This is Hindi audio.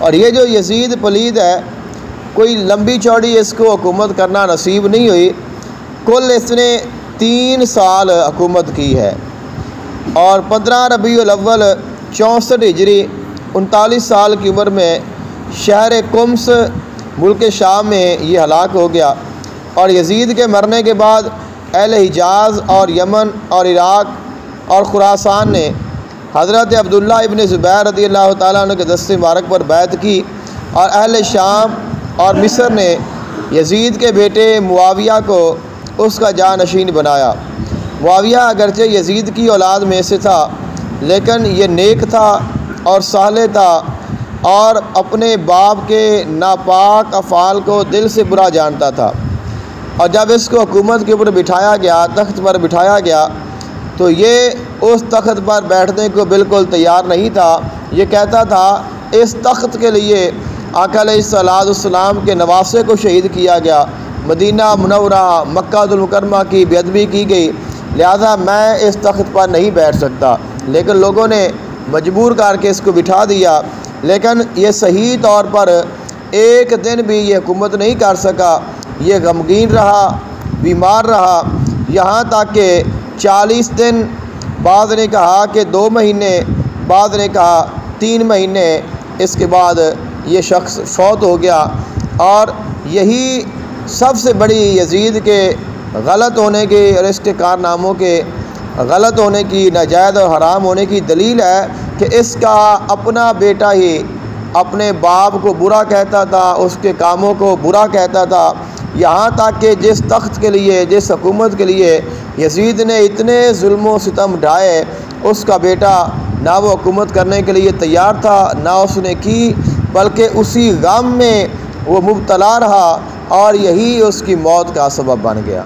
और ये जो यजीद पलीद है, कोई लंबी चौड़ी इसको हुकूमत करना नसीब नहीं हुई। कुल इसने 3 साल हुकूमत की है और 15 रबीउल अव्वल 64 हिजरी 39 साल की उम्र में शहर कुम्स मुल्क शाम में ये हलाक हो गया। और यजीद के मरने के बाद अहले हिजाज़ और यमन और इराक़ और खुरासान ने हज़रत अब्दुल्ला इब्न ज़ुबैर रज़ियल्लाहु ताला अन्हु के दस्ते मुबारक पर बैत की और अहले शाम और मिस्र ने यजीद के बेटे मुआविया को उसका जानशीन बनाया। मुआविया अगरचे यजीद की औलाद में से था, लेकिन ये नेक था और साले था और अपने बाप के नापाक अफ़ाल को दिल से बुरा जानता था। और जब इसको हुकूमत के ऊपर बिठाया गया, तख्त पर बिठाया गया, तो ये उस तख्त पर बैठने को बिल्कुल तैयार नहीं था। ये कहता था इस तख्त के लिए आका अलैहिस्सलाम के नवासे को शहीद किया गया, मदीना मुनव्वरा मक्कातुल मुकर्रमा की बेअदबी की गई, लिहाजा मैं इस तख्त पर नहीं बैठ सकता। लेकिन लोगों ने मजबूर करके इसको बिठा दिया। लेकिन ये सही तौर पर एक दिन भी ये हुकूमत नहीं कर सका। ये गमगीन रहा, बीमार रहा, यहाँ तक कि 40 दिन, बाद ने कहा कि 2 महीने, बाद ने कहा 3 महीने, इसके बाद ये शख्स फौत हो गया। और यही सबसे बड़ी यजीद के गलत होने की और इसके कारनामों के गलत होने की, नाजायज़ और हराम होने की दलील है कि इसका अपना बेटा ही अपने बाप को बुरा कहता था, उसके कामों को बुरा कहता था। यहाँ तक कि जिस तख्त के लिए, जिस हुकूमत के लिए यजीद ने इतने जुल्म सितम ढाए, उसका बेटा ना वो हुकूमत करने के लिए तैयार था, ना उसने की, बल्कि उसी गम में वो मुब्तला रहा और यही उसकी मौत का सबब बन गया।